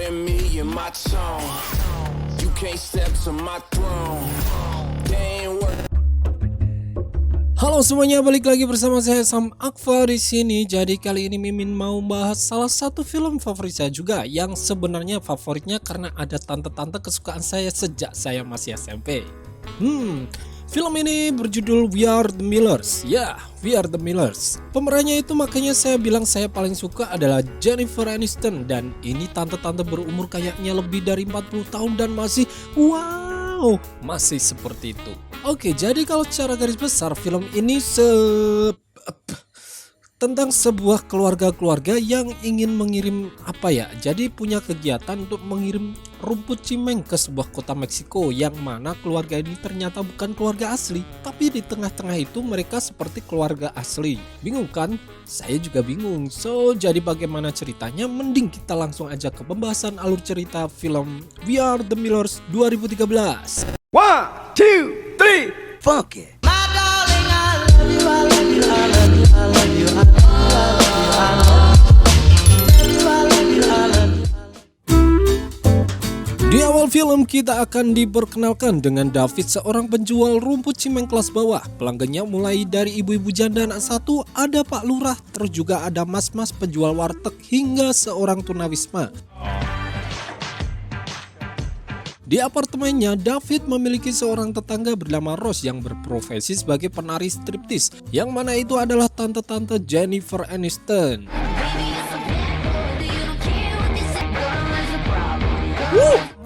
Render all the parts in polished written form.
in me and my tone. You can't step to my throne. They ain't worth. Halo semuanya, balik lagi bersama saya Sam Akfa di sini. Jadi kali ini Mimin mau bahas salah satu film favorit saya juga, yang sebenarnya favoritnya karena ada tante-tante kesukaan saya sejak saya masih SMP. Film ini berjudul We Are The Millers. Ya, We Are The Millers. Pemerannya itu makanya saya bilang saya paling suka adalah Jennifer Aniston. Dan ini tante-tante berumur kayaknya lebih dari 40 tahun dan masih masih seperti itu. Oke, jadi kalau secara garis besar film ini tentang sebuah keluarga yang ingin mengirim jadi punya kegiatan untuk mengirim rumput cimeng ke sebuah kota Meksiko, yang mana keluarga ini ternyata bukan keluarga asli, tapi di tengah-tengah itu mereka seperti keluarga asli. Bingung kan? Saya juga bingung. So, jadi bagaimana ceritanya? Mending kita langsung aja ke pembahasan alur cerita film We Are The Millers 2013. 1, 2, 3, fuck it. Di awal film kita akan diperkenalkan dengan David, seorang penjual rumput cimeng kelas bawah. Pelanggannya mulai dari ibu-ibu janda anak satu, ada Pak Lurah, terus juga ada mas-mas penjual warteg hingga seorang tunawisma. Di apartemennya, David memiliki seorang tetangga bernama Rose yang berprofesi sebagai penari striptis, yang mana itu adalah tante-tante Jennifer Aniston.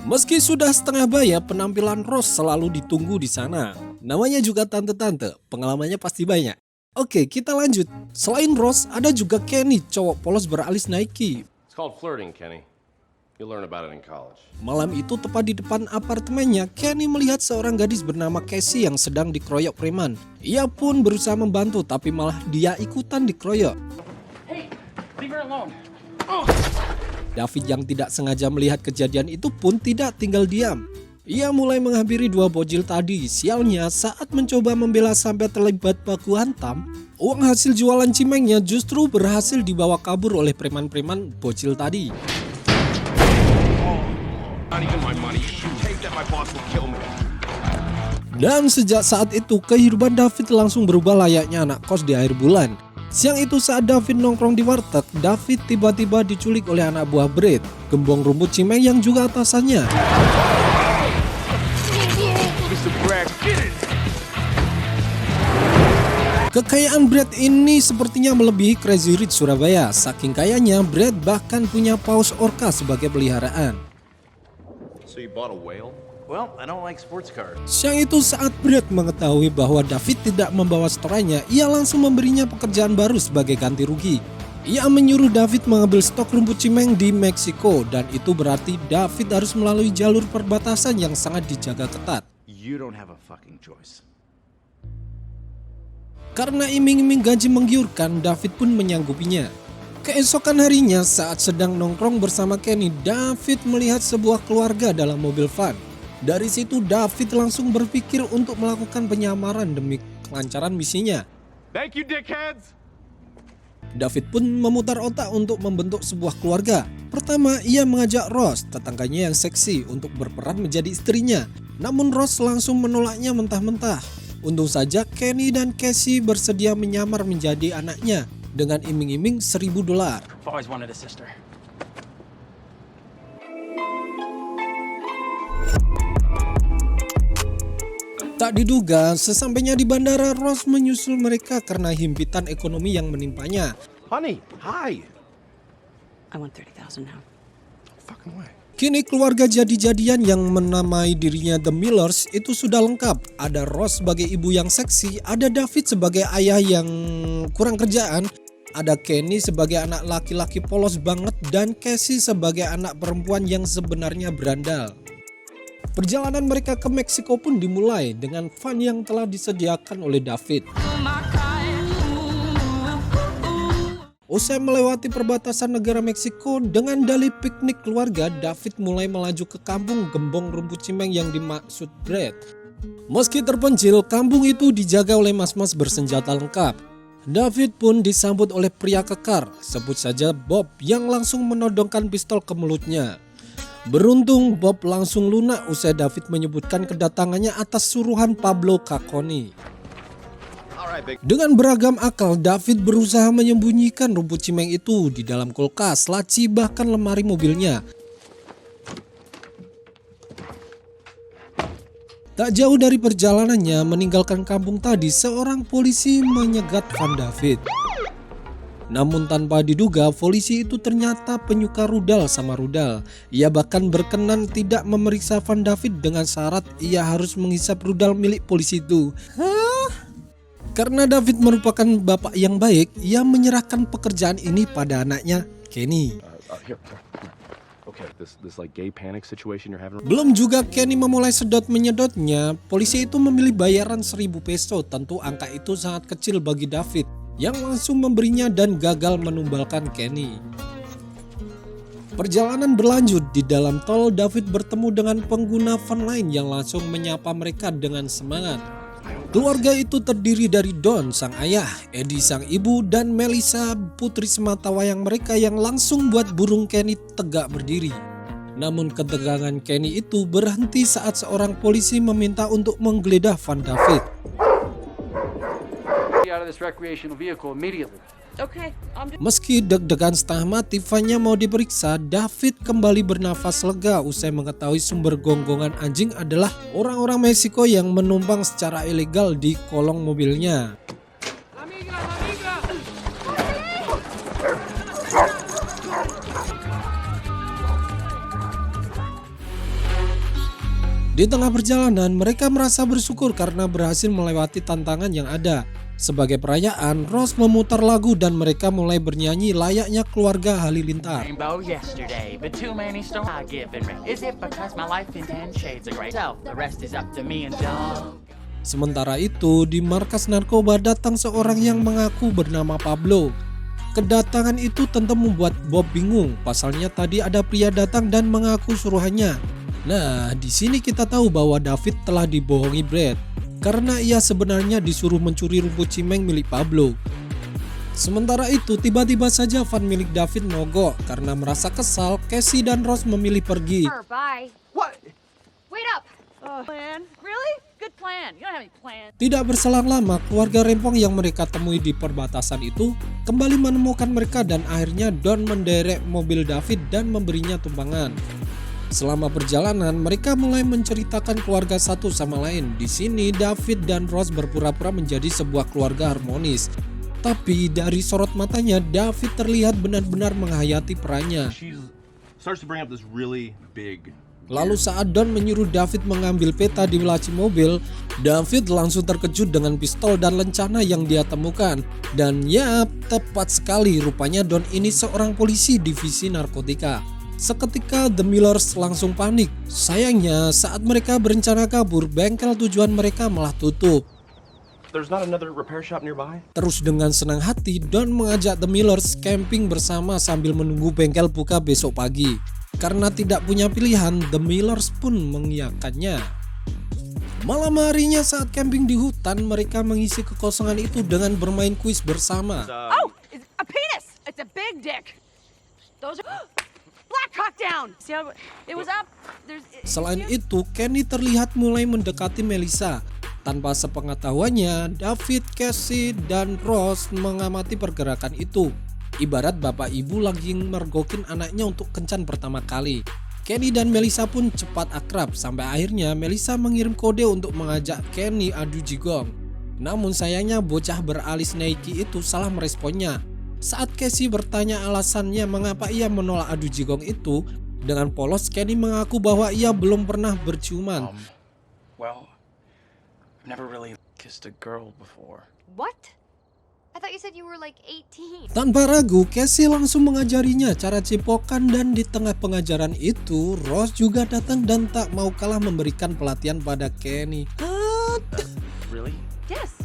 Meski sudah setengah baya, penampilan Rose selalu ditunggu di sana. Namanya juga tante-tante, pengalamannya pasti banyak. Oke, kita lanjut. Selain Rose, ada juga Kenny, cowok polos beralis Nike. It's called flirting, Kenny. You'll learn about it in college. Malam itu tepat di depan apartemennya, Kenny melihat seorang gadis bernama Casey yang sedang dikeroyok preman. Ia pun berusaha membantu, tapi malah dia ikutan dikeroyok. Hey, leave her alone. David yang tidak sengaja melihat kejadian itu pun tidak tinggal diam. Ia mulai menghampiri dua bocil tadi. Sialnya, saat mencoba membela sampai terlibat baku hantam, uang hasil jualan cimengnya justru berhasil dibawa kabur oleh preman-preman bocil tadi. Dan sejak saat itu, kehidupan David langsung berubah layaknya anak kos di akhir bulan. Siang itu saat David nongkrong di warteg, David tiba-tiba diculik oleh anak buah Brad, gembong rumput cimeng yang juga atasannya. Kekayaan Brad ini sepertinya melebihi Crazy Rich Surabaya. Saking kayanya, Brad bahkan punya paus orca sebagai peliharaan. So you bought a whale? Well, I don't like sports cars. Siang itu saat Brad mengetahui bahwa David tidak membawa setoranya, ia langsung memberinya pekerjaan baru sebagai ganti rugi. Ia menyuruh David mengambil stok rumput cimeng di Meksiko, dan itu berarti David harus melalui jalur perbatasan yang sangat dijaga ketat. You don't have a fucking choice. Karena iming-iming gaji menggiurkan, David pun menyanggupinya. Keesokan harinya saat sedang nongkrong bersama Kenny, David melihat sebuah keluarga dalam mobil van. Dari situ David langsung berpikir untuk melakukan penyamaran demi kelancaran misinya. Thank you, dickheads! David pun memutar otak untuk membentuk sebuah keluarga. Pertama, ia mengajak Rose, tetangganya yang seksi, untuk berperan menjadi istrinya. Namun Rose langsung menolaknya mentah-mentah. Untung saja Kenny dan Casey bersedia menyamar menjadi anaknya dengan iming-iming $1.000. I've always wanted a sister. Tak diduga, sesampainya di bandara, Rose menyusul mereka karena himpitan ekonomi yang menimpanya. Honey, hi! I want 30,000 now. Fucking way. Kini keluarga jadi-jadian yang menamai dirinya The Millers itu sudah lengkap. Ada Rose sebagai ibu yang seksi, ada David sebagai ayah yang kurang kerjaan, ada Kenny sebagai anak laki-laki polos banget, dan Casey sebagai anak perempuan yang sebenarnya berandal. Perjalanan mereka ke Meksiko pun dimulai dengan van yang telah disediakan oleh David. Usai melewati perbatasan negara Meksiko dengan dalih piknik keluarga, David mulai melaju ke kampung gembong rumput cimeng yang dimaksud Brad. Meski terpencil, kampung itu dijaga oleh mas-mas bersenjata lengkap. David pun disambut oleh pria kekar, sebut saja Bob, yang langsung menodongkan pistol ke mulutnya. Beruntung Bob langsung lunak usai David menyebutkan kedatangannya atas suruhan Pablo Cacconi. Dengan beragam akal, David berusaha menyembunyikan rumput cimeng itu di dalam kulkas, laci, bahkan lemari mobilnya. Tak jauh dari perjalanannya meninggalkan kampung tadi, seorang polisi menyegat Van David. Namun tanpa diduga, polisi itu ternyata penyuka rudal sama rudal. Ia bahkan berkenan tidak memeriksa Van David dengan syarat ia harus menghisap rudal milik polisi itu. Karena David merupakan bapak yang baik, ia menyerahkan pekerjaan ini pada anaknya, Kenny. Okay, this like gay panic situation you're having. Belum juga Kenny memulai sedot menyedotnya, polisi itu memilih bayaran 1.000 peso. Tentu angka itu sangat kecil bagi David, yang langsung memberinya dan gagal menumbalkan Kenny. Perjalanan berlanjut. Di dalam tol, David bertemu dengan pengguna van lain yang langsung menyapa mereka dengan semangat. Keluarga itu terdiri dari Don, sang ayah, Eddie, sang ibu, dan Melissa, putri sematawayang mereka yang langsung buat burung Kenny tegak berdiri. Namun ketegangan Kenny itu berhenti saat seorang polisi meminta untuk menggeledah Van David. Out of this recreational vehicle immediately. Okay, I'm just... Meski deg-degan setengah mati, Vanya mau diperiksa, David kembali bernafas lega usai mengetahui sumber gonggongan anjing adalah orang-orang Meksiko yang menumpang secara ilegal di kolong mobilnya. Di tengah perjalanan, mereka merasa bersyukur karena berhasil melewati tantangan yang ada. Sebagai perayaan, Ross memutar lagu dan mereka mulai bernyanyi layaknya keluarga halilintar. Rainbow yesterday, but too many storms I given me. Is it because my life in 10 shades of gray? So the rest is up to me and dog. Sementara itu, di markas narkoba datang seorang yang mengaku bernama Pablo. Kedatangan itu tentu membuat Bob bingung. Pasalnya tadi ada pria datang dan mengaku suruhannya. Nah, di sini kita tahu bahwa David telah dibohongi Brad. Karena ia sebenarnya disuruh mencuri rumput cimeng milik Pablo. Sementara itu, tiba-tiba saja van milik David mogok. Karena merasa kesal, Casey dan Ross memilih pergi. Bye. What? Wait up. Plan? Really? Good plan. You don't have any plan. Tidak berselang lama, keluarga rempong yang mereka temui di perbatasan itu kembali menemukan mereka dan akhirnya Don menderek mobil David dan memberinya tumpangan. Selama perjalanan, mereka mulai menceritakan keluarga satu sama lain. Di sini, David dan Ross berpura-pura menjadi sebuah keluarga harmonis. Tapi dari sorot matanya, David terlihat benar-benar menghayati perannya. She starts to bring up this really big. Lalu saat Don menyuruh David mengambil peta di laci mobil, David langsung terkejut dengan pistol dan lencana yang dia temukan. Dan ya, tepat sekali, rupanya Don ini seorang polisi divisi narkotika. Seketika The Millers langsung panik. Sayangnya saat mereka berencana kabur, bengkel tujuan mereka malah tutup. There's not another repair shop nearby? Terus dengan senang hati, Don mengajak The Millers camping bersama sambil menunggu bengkel buka besok pagi. Karena tidak punya pilihan, The Millers pun mengiyakannya. Malam harinya saat camping di hutan, mereka mengisi kekosongan itu dengan bermain kuis bersama. Oh, it's a penis. It's a big dick. Those are... Black cock down. See how it was up? Selain itu, Kenny terlihat mulai mendekati Melissa. Tanpa sepengetahuannya, David, Casey, dan Ross mengamati pergerakan itu. Ibarat bapak ibu lagi mergokin anaknya untuk kencan pertama kali. Kenny dan Melissa pun cepat akrab, sampai akhirnya Melissa mengirim kode untuk mengajak Kenny adu jigong. Namun sayangnya bocah beralis Nike itu salah meresponnya. Saat Casey bertanya alasannya mengapa ia menolak adu jigong itu, dengan polos Kenny mengaku bahwa ia belum pernah berciuman. Well, I've never really kissed a girl before. What? I thought you said you were like 18. Tanpa ragu, Casey langsung mengajarinya cara cipokan dan di tengah pengajaran itu, Ross juga datang dan tak mau kalah memberikan pelatihan pada Kenny. Really? Yes.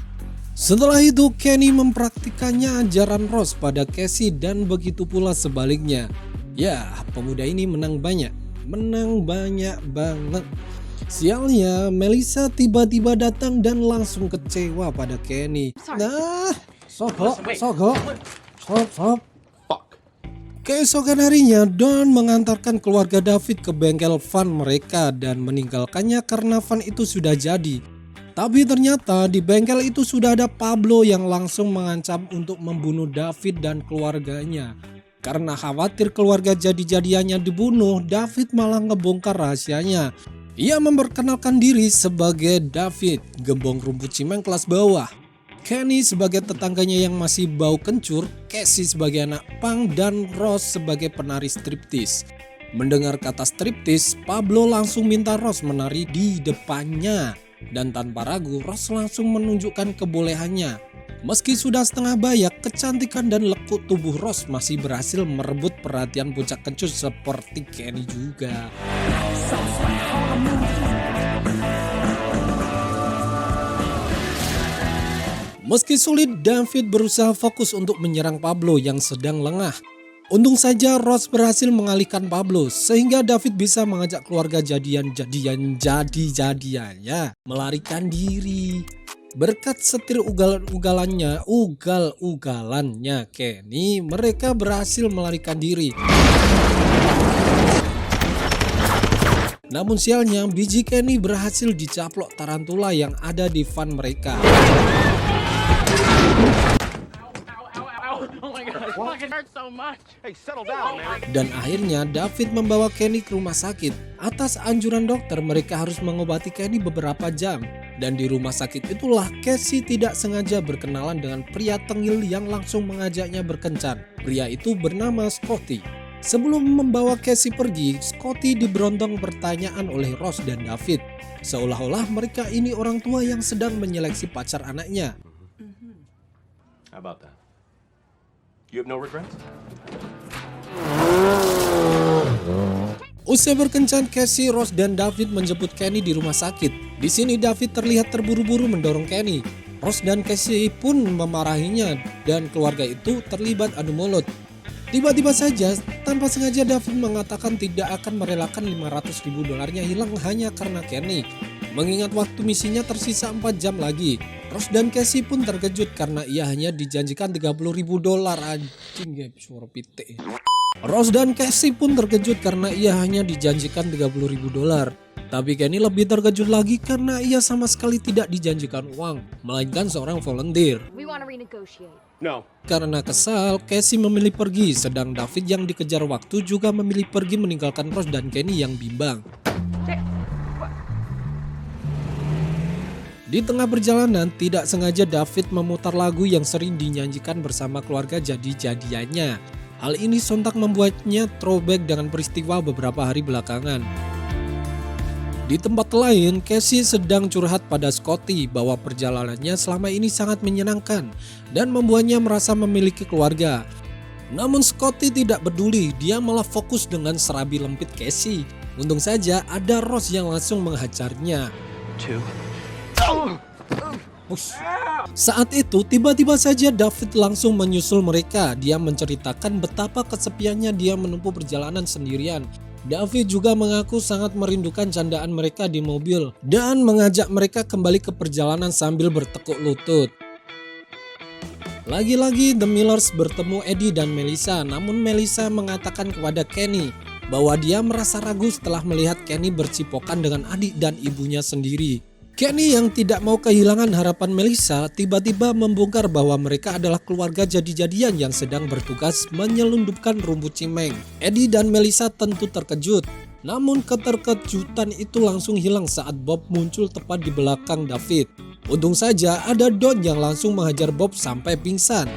Setelah itu, Kenny mempraktikannya ajaran Ross pada Casey dan begitu pula sebaliknya. Ya, pemuda ini menang banyak banget. Sialnya, Melissa tiba-tiba datang dan langsung kecewa pada Kenny. Nah, sogo. Fuck. Keesokan harinya, Don mengantarkan keluarga David ke bengkel van mereka dan meninggalkannya karena van itu sudah jadi. Tapi ternyata di bengkel itu sudah ada Pablo yang langsung mengancam untuk membunuh David dan keluarganya. Karena khawatir keluarga jadi-jadiannya dibunuh, David malah ngebongkar rahasianya. Ia memperkenalkan diri sebagai David, gembong rumput cimeng kelas bawah. Kenny sebagai tetangganya yang masih bau kencur, Casey sebagai anak punk, dan Ross sebagai penari striptis. Mendengar kata striptis, Pablo langsung minta Ross menari di depannya. Dan tanpa ragu, Ross langsung menunjukkan kebolehannya. Meski sudah setengah bayak, kecantikan dan lekuk tubuh Ross masih berhasil merebut perhatian bocah kencur seperti Kenny juga. Meski sulit, David berusaha fokus untuk menyerang Pablo yang sedang lengah. Untung saja Ross berhasil mengalihkan Pablo sehingga David bisa mengajak keluarga jadiannya melarikan diri. Berkat setir ugal-ugalannya Kenny, mereka berhasil melarikan diri. Namun sialnya, biji Kenny berhasil dicaplok tarantula yang ada di van mereka. Dan akhirnya David membawa Kenny ke rumah sakit. Atas anjuran dokter, mereka harus mengobati Kenny beberapa jam. Dan di rumah sakit itulah Casey tidak sengaja berkenalan dengan pria tengil yang langsung mengajaknya berkencan. Pria itu bernama Scotty. Sebelum membawa Casey pergi, Scotty diberondong pertanyaan oleh Ross dan David. Seolah-olah mereka ini orang tua yang sedang menyeleksi pacar anaknya. How about that? You have no regrets? Usai berkencan, Casey, Ross, dan David menjemput Kenny di rumah sakit. Di sini David terlihat terburu-buru mendorong Kenny. Ross dan Casey pun memarahinya dan keluarga itu terlibat adu mulut. Tiba-tiba saja, tanpa sengaja David mengatakan tidak akan merelakan $500.000 hilang hanya karena Kenny. Mengingat waktu misinya tersisa 4 jam lagi. Ross dan Casey pun terkejut karena ia hanya dijanjikan $30.000. Anjing ya, suara pitik. Ross dan Casey pun terkejut karena ia hanya dijanjikan $30.000. Tapi Kenny lebih terkejut lagi karena ia sama sekali tidak dijanjikan uang, melainkan seorang volunteer. We want to renegotiate. No. Karena kesal, Casey memilih pergi, sedang David yang dikejar waktu juga memilih pergi meninggalkan Ross dan Kenny yang bimbang. Di tengah perjalanan, tidak sengaja David memutar lagu yang sering dinyanyikan bersama keluarga jadi-jadiannya. Hal ini sontak membuatnya throwback dengan peristiwa beberapa hari belakangan. Di tempat lain, Casey sedang curhat pada Scotty bahwa perjalanannya selama ini sangat menyenangkan dan membuatnya merasa memiliki keluarga. Namun Scotty tidak peduli, dia malah fokus dengan serabi lempit Casey. Untung saja ada Ross yang langsung menghajarnya. Saat itu tiba-tiba saja David langsung menyusul mereka. Dia menceritakan betapa kesepiannya dia menempuh perjalanan sendirian. David juga mengaku sangat merindukan candaan mereka di mobil dan mengajak mereka kembali ke perjalanan sambil bertekuk lutut. Lagi-lagi The Millers bertemu Eddie dan Melissa, namun Melissa mengatakan kepada Kenny bahwa dia merasa ragu setelah melihat Kenny bercipokan dengan adik dan ibunya sendiri. Kenny yang tidak mau kehilangan harapan Melissa tiba-tiba membongkar bahwa mereka adalah keluarga jadi-jadian yang sedang bertugas menyelundupkan rumput cimeng. Eddie dan Melissa tentu terkejut. Namun keterkejutan itu langsung hilang saat Bob muncul tepat di belakang David. Untung saja ada Don yang langsung menghajar Bob sampai pingsan.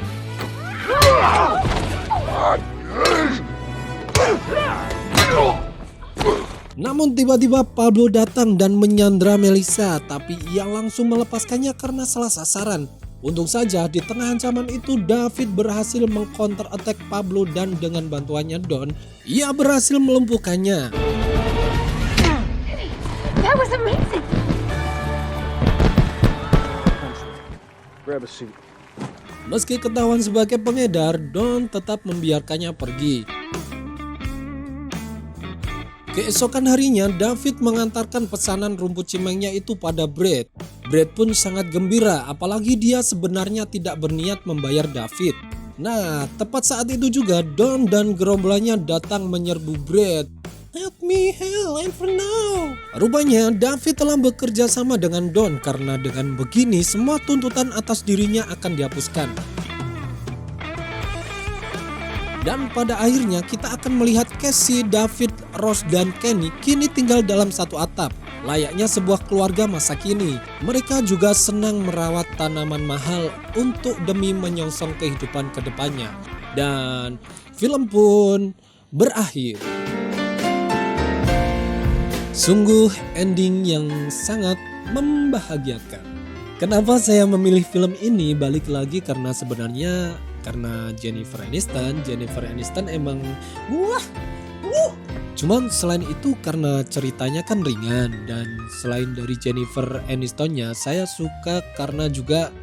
Namun tiba-tiba Pablo datang dan menyandra Melissa, tapi ia langsung melepaskannya karena salah sasaran. Untung saja di tengah ancaman itu David berhasil mengcounter attack Pablo dan dengan bantuannya Don, ia berhasil melumpuhkannya. That was amazing. Grab a seat. Meski ketahuan sebagai pengedar, Don tetap membiarkannya pergi. Keesokan harinya, David mengantarkan pesanan rumput cimengnya itu pada Brad. Brad pun sangat gembira, apalagi dia sebenarnya tidak berniat membayar David. Nah, tepat saat itu juga Don dan gerombolannya datang menyerbu Brad. Help me, hell, and for now. Rupanya David telah bekerja sama dengan Don karena dengan begini semua tuntutan atas dirinya akan dihapuskan. Dan pada akhirnya kita akan melihat Cassie, David, Rose, dan Kenny kini tinggal dalam satu atap. Layaknya sebuah keluarga masa kini. Mereka juga senang merawat tanaman mahal untuk demi menyongsong kehidupan kedepannya. Dan film pun berakhir. Sungguh ending yang sangat membahagiakan. Kenapa saya memilih film ini? Balik lagi karena sebenarnya karena Jennifer Aniston emang Cuman selain itu karena ceritanya kan ringan, dan selain dari Jennifer Anistonnya saya suka karena juga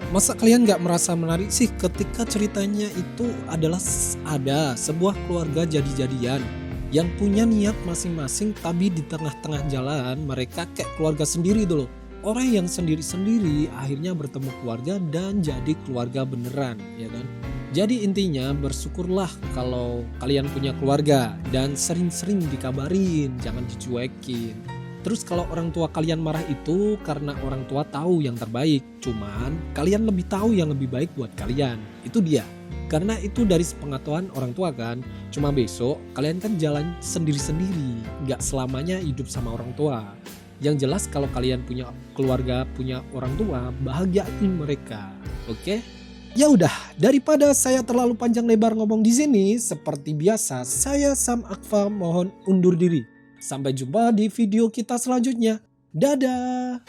masa kalian nggak merasa menarik sih ketika ceritanya itu adalah ada sebuah keluarga jadi-jadian yang punya niat masing-masing, tapi di tengah-tengah jalan mereka kayak keluarga sendiri dulu. Orang yang sendiri-sendiri akhirnya bertemu keluarga dan jadi keluarga beneran, ya kan? Jadi intinya bersyukurlah kalau kalian punya keluarga dan sering-sering dikabarin, jangan dicuekin. Terus kalau orang tua kalian marah itu karena orang tua tahu yang terbaik, cuman kalian lebih tahu yang lebih baik buat kalian. Itu dia. Karena itu dari sepengetahuan orang tua kan. Cuma besok kalian kan jalan sendiri-sendiri, gak selamanya hidup sama orang tua. Yang jelas kalau kalian punya keluarga, punya orang tua, bahagiain mereka. Oke? Ya udah, daripada saya terlalu panjang lebar ngomong di sini, seperti biasa saya Sam Akfa mohon undur diri. Sampai jumpa di video kita selanjutnya. Dadah.